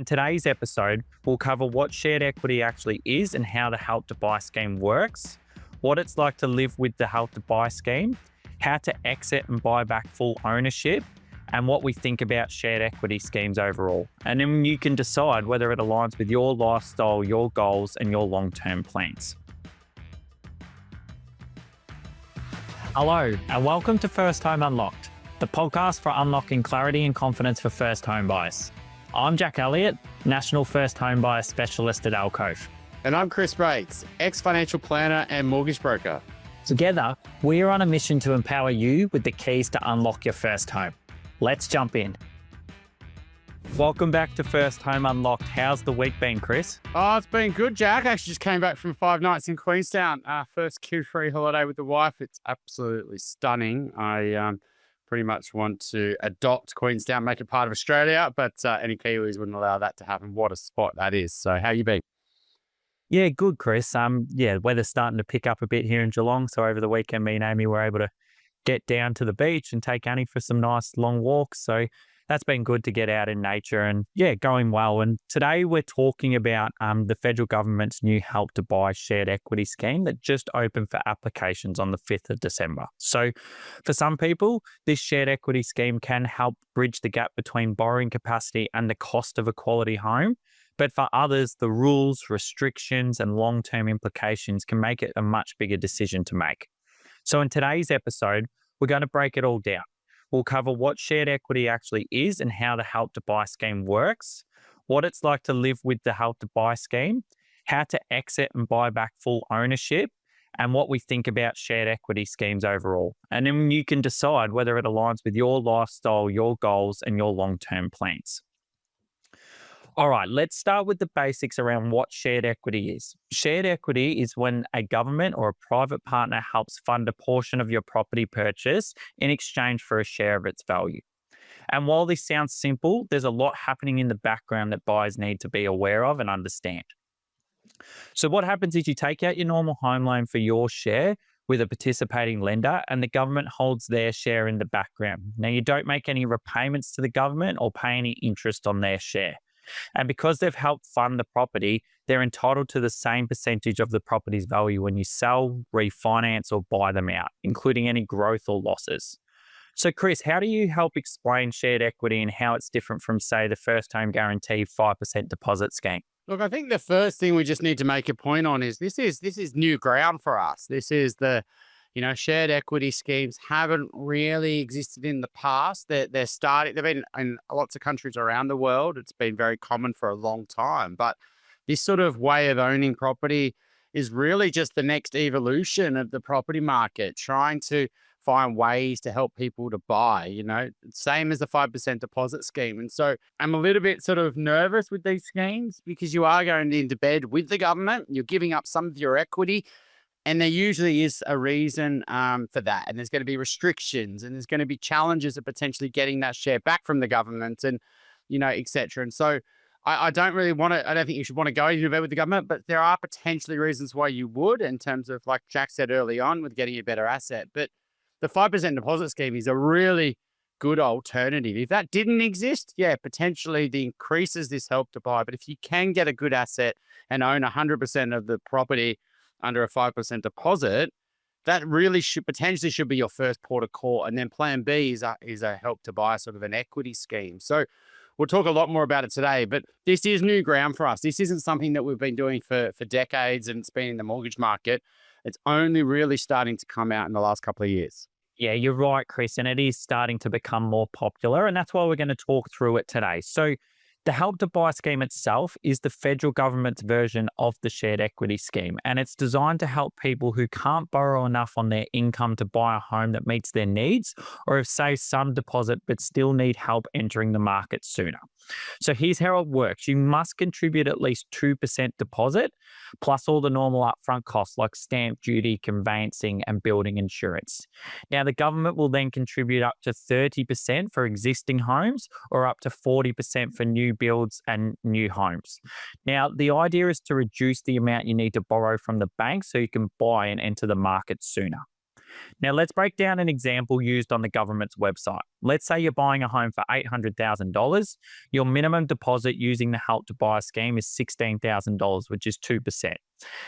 So in today's episode, we'll cover what shared equity actually is and how the Help to Buy scheme works, what it's like to live with the Help to Buy scheme, how to exit and buy back full ownership, and what we think about shared equity schemes overall. And then you can decide whether it aligns with your lifestyle, your goals, and your long-term plans. Hello, and welcome to First Home Unlocked, the podcast for unlocking clarity and confidence for first home buyers. I'm Jack Elliott, National First Home Buyer Specialist at Alcove. And I'm Chris Bates, ex-financial planner and mortgage broker. Together, we are on a mission to empower you with the keys to unlock your first home. Let's jump in. Welcome back to First Home Unlocked. How's the week been, Chris? Oh, it's been good, Jack. I actually just came back from 5 nights in Queenstown. First Q3 holiday with the wife. It's absolutely stunning. I pretty much want to adopt Queenstown, make it part of Australia, but any Kiwis wouldn't allow that to happen. What a spot that is. So how you been? Yeah, good, Chris. Weather's starting to pick up a bit here in Geelong. So over the weekend, me and Amy were able to get down to the beach and take Annie for some nice long walks. So that's been good to get out in nature and going well. And today we're talking about the federal government's new Help to Buy shared equity scheme that just opened for applications on the 5th of December. So for some people, this shared equity scheme can help bridge the gap between borrowing capacity and the cost of a quality home. But for others, the rules, restrictions, and long-term implications can make it a much bigger decision to make. So in today's episode, we're going to break it all down. We'll cover what shared equity actually is and how the Help to Buy scheme works, what it's like to live with the Help to Buy scheme, how to exit and buy back full ownership, and what we think about shared equity schemes overall. And then you can decide whether it aligns with your lifestyle, your goals, and your long-term plans. All right, let's start with the basics around what shared equity is. Shared equity is when a government or a private partner helps fund a portion of your property purchase in exchange for a share of its value. And while this sounds simple, there's a lot happening in the background that buyers need to be aware of and understand. So what happens is you take out your normal home loan for your share with a participating lender, and the government holds their share in the background. Now, you don't make any repayments to the government or pay any interest on their share. And because they've helped fund the property, they're entitled to the same percentage of the property's value when you sell, refinance, or buy them out, including any growth or losses. So, Chris, how do you help explain shared equity and how it's different from, say, the first home guarantee 5% deposit scheme? Look, I think the first thing we just need to make a point on is this is new ground for us. This is shared equity schemes haven't really existed in the past. They've been in lots of countries around the world. It's been very common for a long time. But this sort of way of owning property is really just the next evolution of the property market, trying to find ways to help people to buy, same as the 5% deposit scheme. And so I'm a little bit sort of nervous with these schemes because you are going into bed with the government. You're giving up some of your equity. And there usually is a reason for that. And there's going to be restrictions and there's going to be challenges of potentially getting that share back from the government and, et cetera. And so I don't think you should want to go into bed with the government, but there are potentially reasons why you would in terms of, like Jack said early on, with getting a better asset. But the 5% deposit scheme is a really good alternative. If that didn't exist, potentially the increases this Help to Buy. But if you can get a good asset and own 100% of the property under a 5% deposit, that really should be your first port of call. And then plan B is a Help to Buy, sort of an equity scheme. So we'll talk a lot more about it today, but this is new ground for us. This isn't something that we've been doing for decades, and it's been in the mortgage market. It's only really starting to come out in the last couple of years. Yeah, you're right, Chris, and it is starting to become more popular, and that's why we're going to talk through it today. So the Help to Buy scheme itself is the federal government's version of the shared equity scheme, and it's designed to help people who can't borrow enough on their income to buy a home that meets their needs, or have saved some deposit but still need help entering the market sooner. So here's how it works. You must contribute at least 2% deposit, plus all the normal upfront costs like stamp duty, conveyancing, and building insurance. Now, the government will then contribute up to 30% for existing homes or up to 40% for new builds and new homes. Now, the idea is to reduce the amount you need to borrow from the bank so you can buy and enter the market sooner. Now, let's break down an example used on the government's website. Let's say you're buying a home for $800,000. Your minimum deposit using the Help to Buy scheme is $16,000, which is 2%.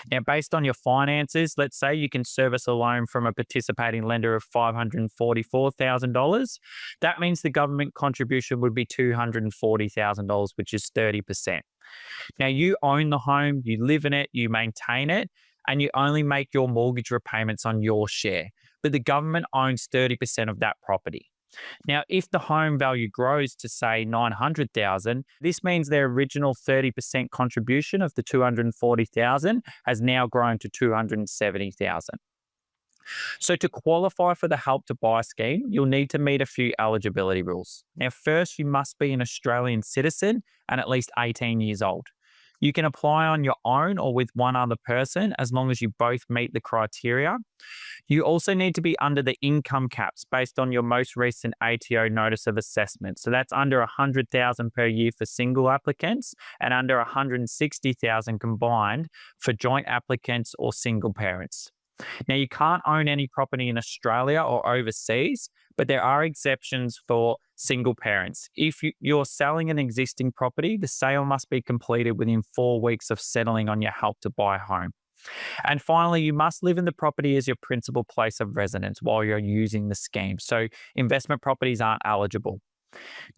Now, based on your finances, let's say you can service a loan from a participating lender of $544,000. That means the government contribution would be $240,000, which is 30%. Now, you own the home, you live in it, you maintain it, and you only make your mortgage repayments on your share. But the government owns 30% of that property. Now, if the home value grows to say 900,000, this means their original 30% contribution of the 240,000 has now grown to 270,000. So to qualify for the Help to Buy scheme, you'll need to meet a few eligibility rules. Now, first, you must be an Australian citizen and at least 18 years old. You can apply on your own or with one other person as long as you both meet the criteria. You also need to be under the income caps based on your most recent ATO notice of assessment. So that's under 100,000 per year for single applicants and under 160,000 combined for joint applicants or single parents. Now, you can't own any property in Australia or overseas, but there are exceptions for single parents. If you're selling an existing property, the sale must be completed within 4 weeks of settling on your Help to Buy home. And finally, you must live in the property as your principal place of residence while you're using the scheme. So investment properties aren't eligible.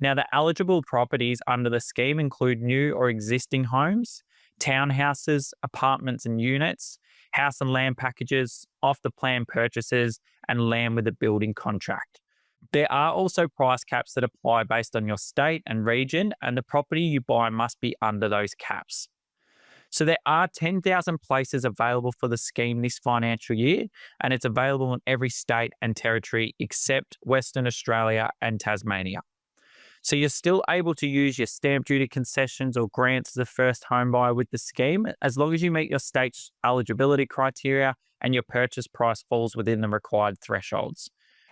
Now, the eligible properties under the scheme include new or existing homes, townhouses, apartments and units, house and land packages, off-the-plan purchases, and land with a building contract. There are also price caps that apply based on your state and region, and the property you buy must be under those caps. So there are 10,000 places available for the scheme this financial year, and it's available in every state and territory except Western Australia and Tasmania. So you're still able to use your stamp duty concessions or grants as a first home buyer with the scheme, as long as you meet your state's eligibility criteria and your purchase price falls within the required thresholds.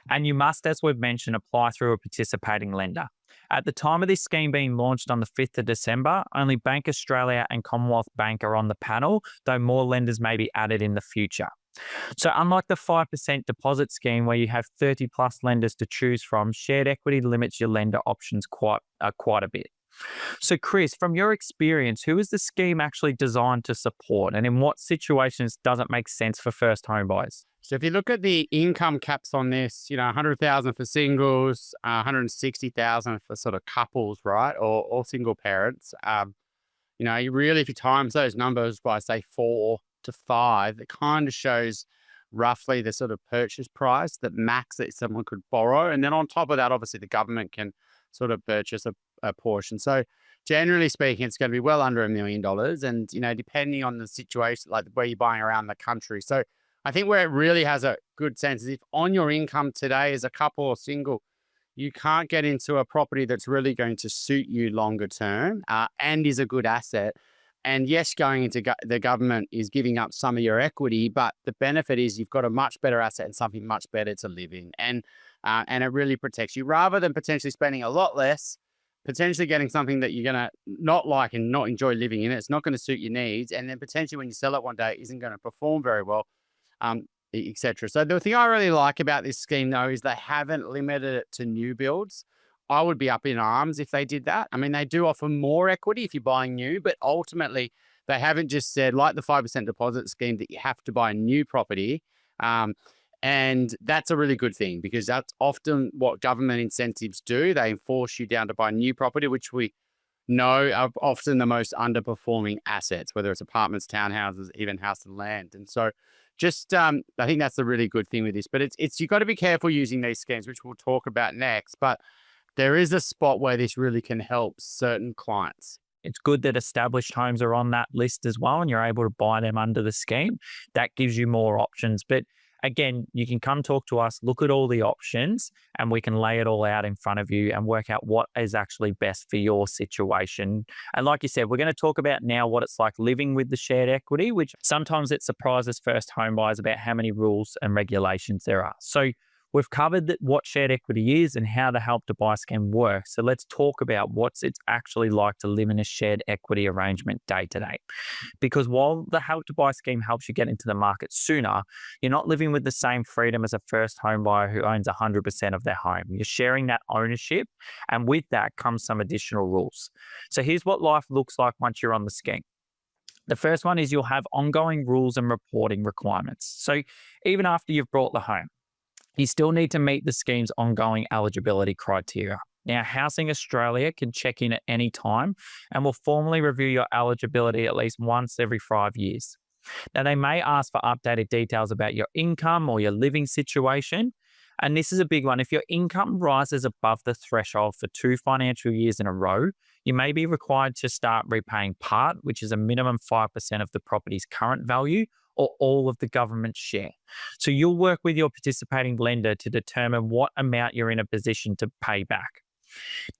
And you must, as we've mentioned, apply through a participating lender. At the time of this scheme being launched on the 5th of December, only Bank Australia and Commonwealth Bank are on the panel, though more lenders may be added in the future. So unlike the 5% deposit scheme where you have 30 plus lenders to choose from, shared equity limits your lender options quite a bit. So Chris, from your experience, who is the scheme actually designed to support, and in what situations does it make sense for first home buyers? So if you look at the income caps on this, 100,000 for singles, 160,000 for sort of couples, right? Or single parents. You really, if you times those numbers by say 4 to 5, it kind of shows roughly the sort of purchase price, that max that someone could borrow. And then on top of that, obviously the government can sort of purchase a portion. So generally speaking, it's going to be well under $1 million. And, depending on the situation, like where you're buying around the country. So I think where it really has a good sense is if on your income today as a couple or single, you can't get into a property that's really going to suit you longer term and is a good asset. And yes, going into the government is giving up some of your equity, but the benefit is you've got a much better asset and something much better to live in. And it really protects you rather than potentially spending a lot less, potentially getting something that you're going to not like and not enjoy living in. It's not going to suit your needs. And then potentially when you sell it one day, it isn't going to perform very well, etc. So the thing I really like about this scheme, though, is they haven't limited it to new builds. I would be up in arms if they did that. I mean, they do offer more equity if you're buying new, but ultimately they haven't just said, like the 5% deposit scheme, that you have to buy a new property. And that's a really good thing because that's often what government incentives do. They enforce you down to buy new property, which we know are often the most underperforming assets, whether it's apartments, townhouses, even house and land. And so just, I think that's the really good thing with this, but you've got to be careful using these schemes, which we'll talk about next. But there is a spot where this really can help certain clients. It's good that established homes are on that list as well, and you're able to buy them under the scheme. That gives you more options. But again, you can come talk to us, look at all the options, and we can lay it all out in front of you and work out what is actually best for your situation. And like you said, we're going to talk about now what it's like living with the shared equity, which sometimes it surprises first home buyers about how many rules and regulations there are. So we've covered what shared equity is and how the Help to Buy scheme works. So let's talk about what it's actually like to live in a shared equity arrangement day to day. Because while the Help to Buy scheme helps you get into the market sooner, you're not living with the same freedom as a first home buyer who owns 100% of their home. You're sharing that ownership, and with that comes some additional rules. So here's what life looks like once you're on the scheme. The first one is you'll have ongoing rules and reporting requirements. So even after you've bought the home, you still need to meet the scheme's ongoing eligibility criteria. Now, Housing Australia can check in at any time and will formally review your eligibility at least once every 5 years. Now, they may ask for updated details about your income or your living situation. And this is a big one. If your income rises above the threshold for 2 financial years in a row, you may be required to start repaying part, which is a minimum 5% of the property's current value, or all of the government's share. So you'll work with your participating lender to determine what amount you're in a position to pay back.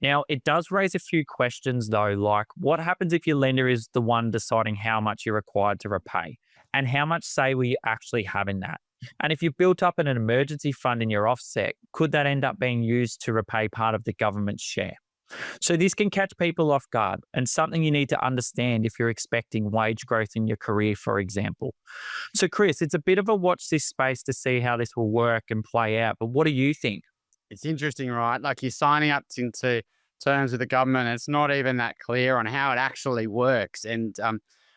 Now, it does raise a few questions though, like what happens if your lender is the one deciding how much you're required to repay? And how much say will you actually have in that? And if you've built up an emergency fund in your offset, could that end up being used to repay part of the government's share? So this can catch people off guard and something you need to understand if you're expecting wage growth in your career, for example. So Chris, it's a bit of a watch this space to see how this will work and play out, but what do you think? It's interesting, right? Like you're signing up into terms with the government, and it's not even that clear on how it actually works. And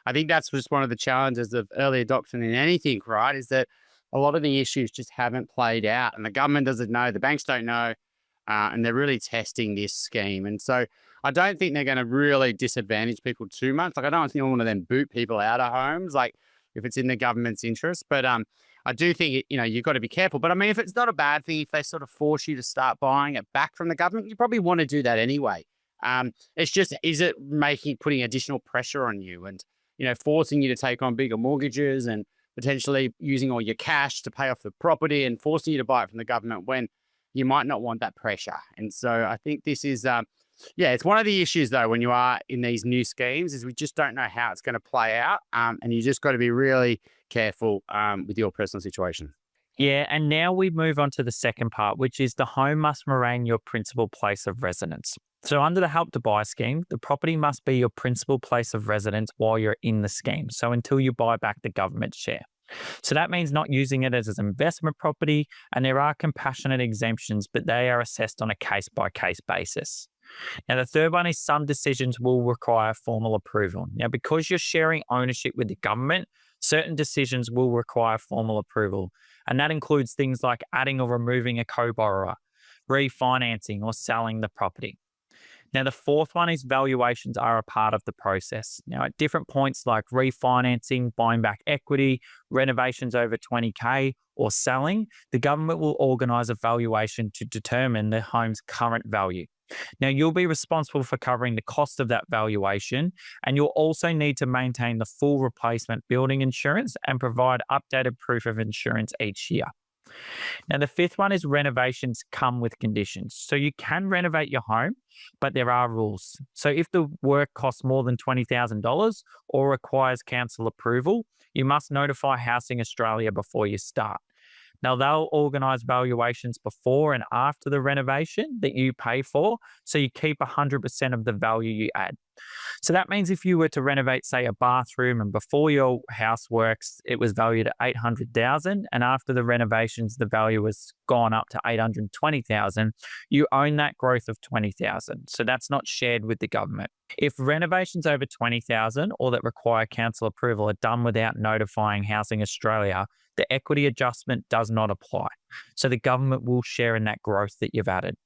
I think that's just one of the challenges of early adoption in anything, right? Is that a lot of the issues just haven't played out, and the government doesn't know, the banks don't know, and they're really testing this scheme. And so I don't think they're going to really disadvantage people too much. Like I don't think I want to then boot people out of homes, like if it's in the government's interest. But I do think you've got to be careful. But I mean, if it's not a bad thing, if they sort of force you to start buying it back from the government, you probably want to do that anyway. It's just, is it putting additional pressure on you and forcing you to take on bigger mortgages and potentially using all your cash to pay off the property and forcing you to buy it from the government when you might not want that pressure. And so I think this is, it's one of the issues though, when you are in these new schemes is we just don't know how it's going to play out. And you just got to be really careful with your personal situation. Yeah, and now we move on to the second part, which is the home must remain your principal place of residence. So under the Help to Buy scheme, the property must be your principal place of residence while you're in the scheme. So until you buy back the government share. So that means not using it as an investment property, and there are compassionate exemptions, but they are assessed on a case-by-case basis. Now, the third one is some decisions will require formal approval. Now, because you're sharing ownership with the government, certain decisions will require formal approval, and that includes things like adding or removing a co-borrower, refinancing, or selling the property. Now, the fourth one is valuations are a part of the process. Now, at different points like refinancing, buying back equity, renovations over 20K, or selling, the government will organise a valuation to determine the home's current value. Now, you'll be responsible for covering the cost of that valuation, and you'll also need to maintain the full replacement building insurance and provide updated proof of insurance each year. Now, the fifth one is renovations come with conditions. So you can renovate your home, but there are rules. So if the work costs more than $20,000 or requires council approval, you must notify Housing Australia before you start. Now, they'll organise valuations before and after the renovation that you pay for, so you keep 100% of the value you add. So that means if you were to renovate, say, a bathroom, and before your house works, it was valued at $800,000, and after the renovations, the value has gone up to $820,000, you own that growth of $20,000. So that's not shared with the government. If renovations over $20,000 or that require council approval are done without notifying Housing Australia, the equity adjustment does not apply. So the government will share in that growth that you've added.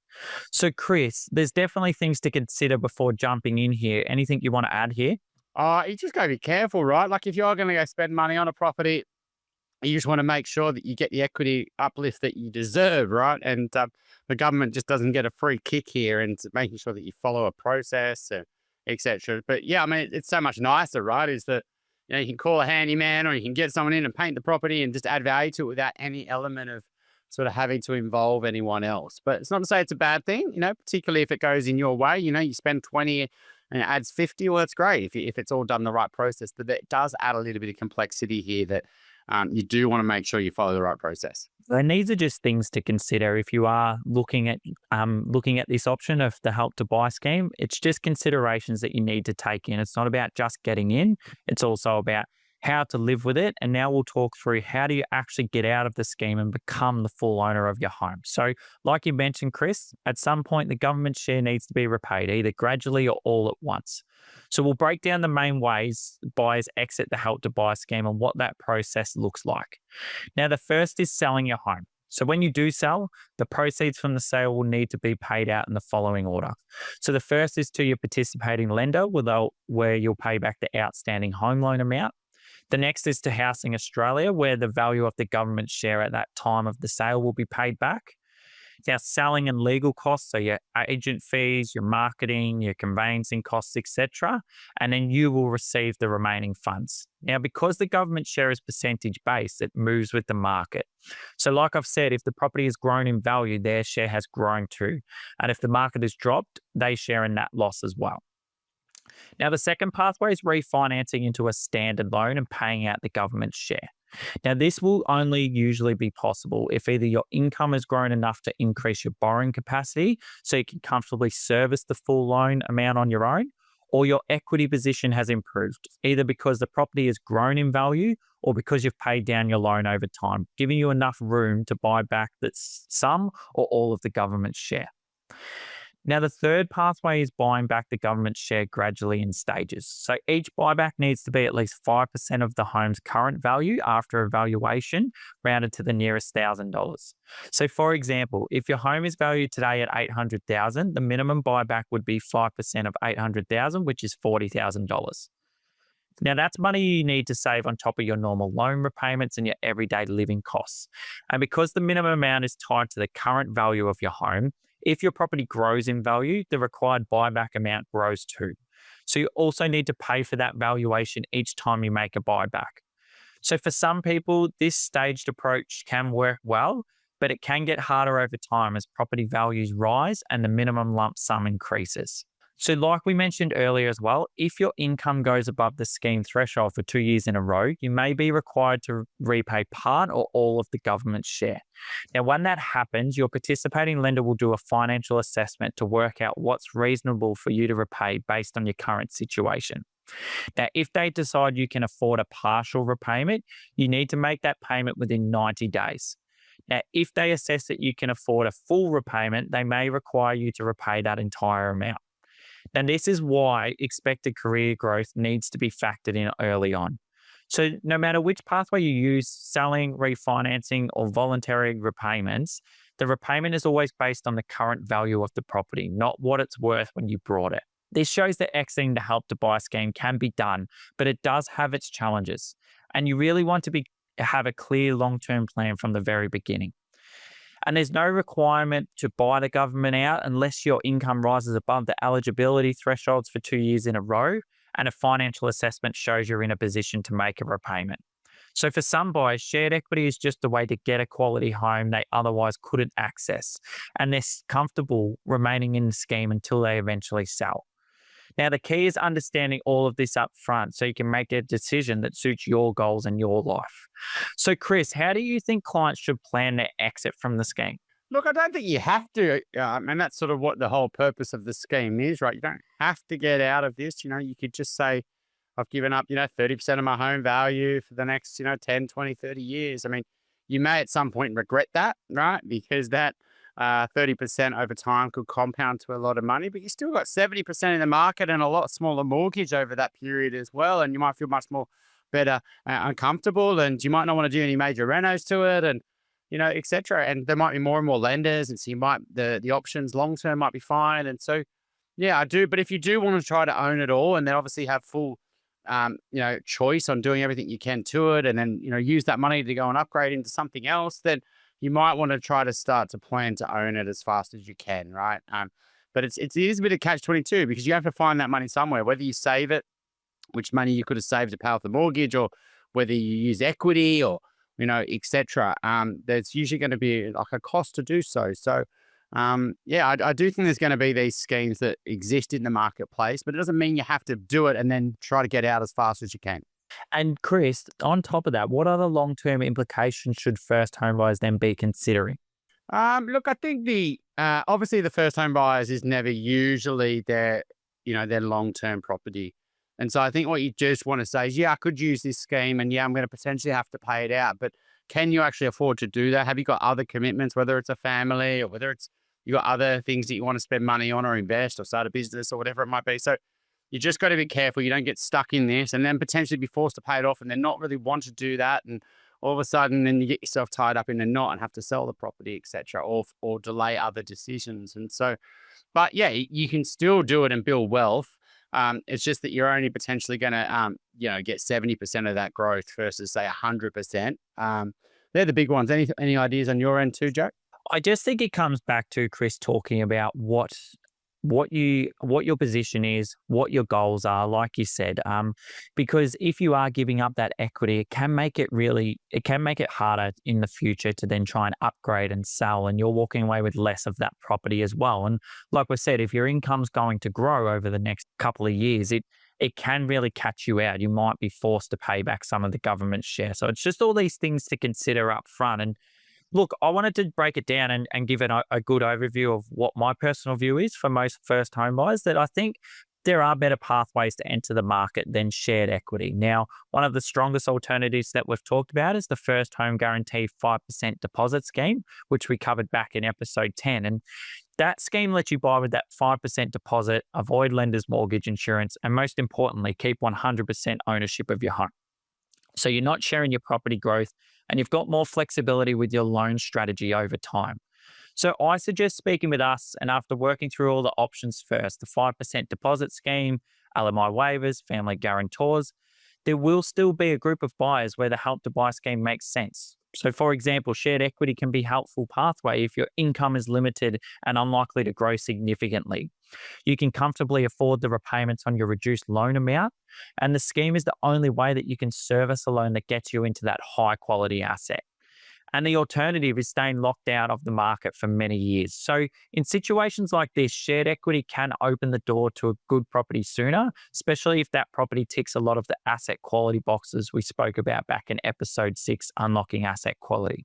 So Chris, there's definitely things to consider before jumping in here. Anything you want to add here? You just got to be careful, right? Like if you're going to go spend money on a property, you just want to make sure that you get the equity uplift that you deserve, right? And the government just doesn't get a free kick here, and making sure that you follow a process, etc. But yeah, I mean, it's so much nicer, right? Is that you can call a handyman, or you can get someone in and paint the property and just add value to it without any element of sort of having to involve anyone else. But it's not to say it's a bad thing, particularly if it goes in your way. You spend 20 and it adds 50. Well, that's great if it's all done the right process. But it does add a little bit of complexity here that you do want to make sure you follow the right process. And these are just things to consider if you are looking at this option of the Help to Buy scheme. It's just considerations that you need to take in. It's not about just getting in. It's also about how to live with it. And now we'll talk through how do you actually get out of the scheme and become the full owner of your home. So, like you mentioned, Chris, at some point the government share needs to be repaid, either gradually or all at once. So we'll break down the main ways buyers exit the Help to Buy scheme and what that process looks like. Now, the first is selling your home. So when you do sell, the proceeds from the sale will need to be paid out in the following order. So the first is to your participating lender, where you'll pay back the outstanding home loan amount. The next is to Housing Australia, where the value of the government share at that time of the sale will be paid back. Now, selling and legal costs, so your agent fees, your marketing, your conveyancing costs, etc., and then you will receive the remaining funds. Now, because the government share is percentage based, it moves with the market. So, like I've said, if the property has grown in value, their share has grown too, and if the market has dropped, they share in that loss as well. Now, the second pathway is refinancing into a standard loan and paying out the government share. Now, this will only usually be possible if either your income has grown enough to increase your borrowing capacity so you can comfortably service the full loan amount on your own, or your equity position has improved, either because the property has grown in value or because you've paid down your loan over time, giving you enough room to buy back some or all of the government share. Now, the third pathway is buying back the government share gradually in stages. So each buyback needs to be at least 5% of the home's current value after evaluation, rounded to the nearest $1,000. So, for example, if your home is valued today at $800,000, the minimum buyback would be 5% of $800,000, which is $40,000. Now, that's money you need to save on top of your normal loan repayments and your everyday living costs. And because the minimum amount is tied to the current value of your home, if your property grows in value, the required buyback amount grows too. So you also need to pay for that valuation each time you make a buyback. So for some people, this staged approach can work well, but it can get harder over time as property values rise and the minimum lump sum increases. So like we mentioned earlier as well, if your income goes above the scheme threshold for 2 years in a row, you may be required to repay part or all of the government share. Now, when that happens, your participating lender will do a financial assessment to work out what's reasonable for you to repay based on your current situation. Now, if they decide you can afford a partial repayment, you need to make that payment within 90 days. Now, if they assess that you can afford a full repayment, they may require you to repay that entire amount. And this is why expected career growth needs to be factored in early on. So no matter which pathway you use, selling, refinancing, or voluntary repayments, the repayment is always based on the current value of the property, not what it's worth when you bought it. This shows that exiting the Help to Buy scheme can be done, but it does have its challenges. And you really want to have a clear long-term plan from the very beginning. And there's no requirement to buy the government out unless your income rises above the eligibility thresholds for 2 years in a row and a financial assessment shows you're in a position to make a repayment. So for some buyers, shared equity is just a way to get a quality home they otherwise couldn't access, and they're comfortable remaining in the scheme until they eventually sell. Now, the key is understanding all of this up front so you can make a decision that suits your goals and your life. So, Chris, how do you think clients should plan their exit from the scheme? Look, I don't think you have to. And that's sort of what the whole purpose of the scheme is, right? You don't have to get out of this. You could just say, I've given up, 30% of my home value for the next, 10, 20, 30 years. I mean, you may at some point regret that, right? Because that 30% over time could compound to a lot of money, but you still got 70% in the market and a lot smaller mortgage over that period as well. And you might feel much more better and comfortable, and you might not want to do any major renos to it, and et cetera. And there might be more and more lenders, and so you might the options long term might be fine. And so, yeah, I do. But if you do want to try to own it all, and then obviously have full choice on doing everything you can to it, and then use that money to go and upgrade into something else, then you might want to try to start to plan to own it as fast as you can, right? But it is a bit of catch-22 because you have to find that money somewhere, whether you save it, which money you could have saved to pay off the mortgage, or whether you use equity or, et cetera. There's usually going to be like a cost to do so. So, I do think there's going to be these schemes that exist in the marketplace, but it doesn't mean you have to do it and then try to get out as fast as you can. And Chris, on top of that, what other long-term implications should first home buyers then be considering? Look, I think the obviously the first home buyers is never usually their long term property, and so I think what you just want to say is, yeah, I could use this scheme, and yeah, I'm going to potentially have to pay it out, but can you actually afford to do that? Have you got other commitments, whether it's a family or whether it's you got other things that you want to spend money on or invest or start a business or whatever it might be? So you just got to be careful you don't get stuck in this and then potentially be forced to pay it off and then not really want to do that. And all of a sudden, then you get yourself tied up in a knot and have to sell the property, etc., or delay other decisions. And so, but yeah, you can still do it and build wealth. It's just that you're only potentially going to, get 70% of that growth versus say 100%. They're the big ones. Any ideas on your end too, Joe? I just think it comes back to Chris talking about what your position is, what your goals are, like you said. Because if you are giving up that equity, it can make it harder in the future to then try and upgrade and sell, and you're walking away with less of that property as well. And like we said, if your income's going to grow over the next couple of years, it can really catch you out. You might be forced to pay back some of the government share. So it's just all these things to consider up front. And look, I wanted to break it down and give it a good overview of what my personal view is for most first home buyers, that I think there are better pathways to enter the market than shared equity. Now, one of the strongest alternatives that we've talked about is the first home guarantee 5% deposit scheme, which we covered back in episode 10. And that scheme lets you buy with that 5% deposit, avoid lender's mortgage insurance, and most importantly, keep 100% ownership of your home. So you're not sharing your property growth and you've got more flexibility with your loan strategy over time. So I suggest speaking with us, and after working through all the options first, the 5% deposit scheme, LMI waivers, family guarantors, there will still be a group of buyers where the Help to Buy scheme makes sense. So for example, shared equity can be a helpful pathway if your income is limited and unlikely to grow significantly. You can comfortably afford the repayments on your reduced loan amount, and the scheme is the only way that you can service a loan that gets you into that high quality asset. And the alternative is staying locked out of the market for many years. So in situations like this, shared equity can open the door to a good property sooner, especially if that property ticks a lot of the asset quality boxes we spoke about back in episode 6, Unlocking Asset Quality.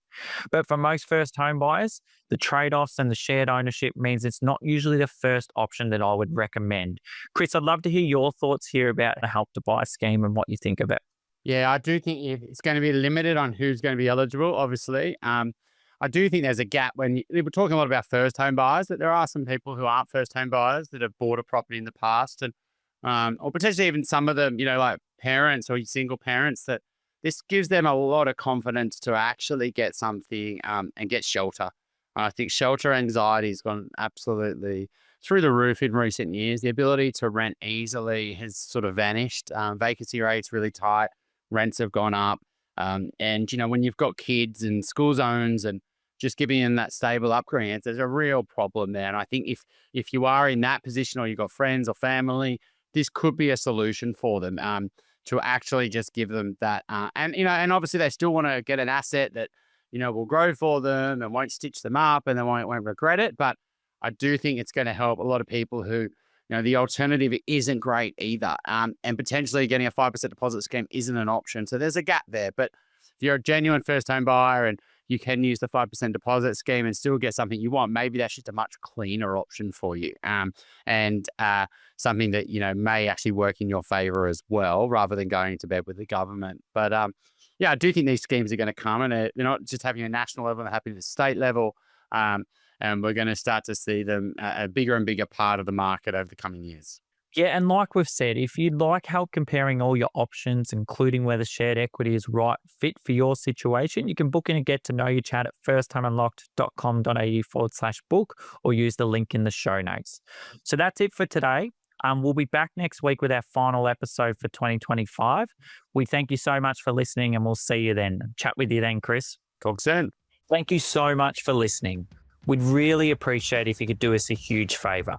But for most first home buyers, the trade-offs and the shared ownership means it's not usually the first option that I would recommend. Chris, I'd love to hear your thoughts here about the Help to Buy scheme and what you think of it. Yeah, I do think it's going to be limited on who's going to be eligible, obviously. I do think there's a gap we're talking a lot about first home buyers, that there are some people who aren't first home buyers that have bought a property in the past, and or potentially even some of them, like parents or single parents, that this gives them a lot of confidence to actually get something and get shelter. I think shelter anxiety has gone absolutely through the roof in recent years. The ability to rent easily has sort of vanished. Vacancy rates really tight. Rents have gone up. And, when you've got kids and school zones and just giving them that stable upgrade, there's a real problem there. And I think if you are in that position or you've got friends or family, this could be a solution for them to actually just give them that. And obviously they still want to get an asset that, will grow for them and won't stitch them up and they won't regret it. But I do think it's going to help a lot of people who, the alternative isn't great either. And potentially getting a 5% deposit scheme isn't an option. So there's a gap there. But if you're a genuine first home buyer and you can use the 5% deposit scheme and still get something you want, maybe that's just a much cleaner option for you. And something that, may actually work in your favor as well, rather than going to bed with the government. But yeah, I do think these schemes are going to come, and they're not just having a national level, they're happening at the state level. And we're going to start to see them a bigger and bigger part of the market over the coming years. Yeah, and like we've said, if you'd like help comparing all your options, including whether shared equity is right fit for your situation, you can book in a get to know you chat at firsthomeunlocked.com.au/book or use the link in the show notes. So that's it for today. We'll be back next week with our final episode for 2025. We thank you so much for listening, and we'll see you then. Chat with you then, Chris. Talk soon. Thank you so much for listening. We'd really appreciate if you could do us a huge favour.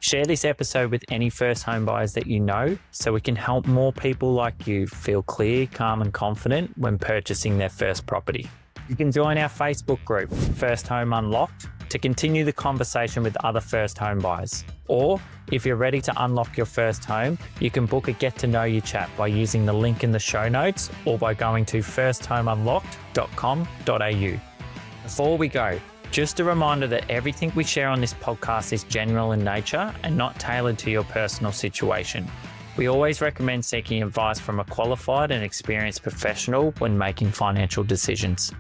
Share this episode with any first home buyers that you know, so we can help more people like you feel clear, calm and confident when purchasing their first property. You can join our Facebook group, First Home Unlocked, to continue the conversation with other first home buyers. Or if you're ready to unlock your first home, you can book a get to know you chat by using the link in the show notes or by going to firsthomeunlocked.com.au. Before we go, just a reminder that everything we share on this podcast is general in nature and not tailored to your personal situation. We always recommend seeking advice from a qualified and experienced professional when making financial decisions.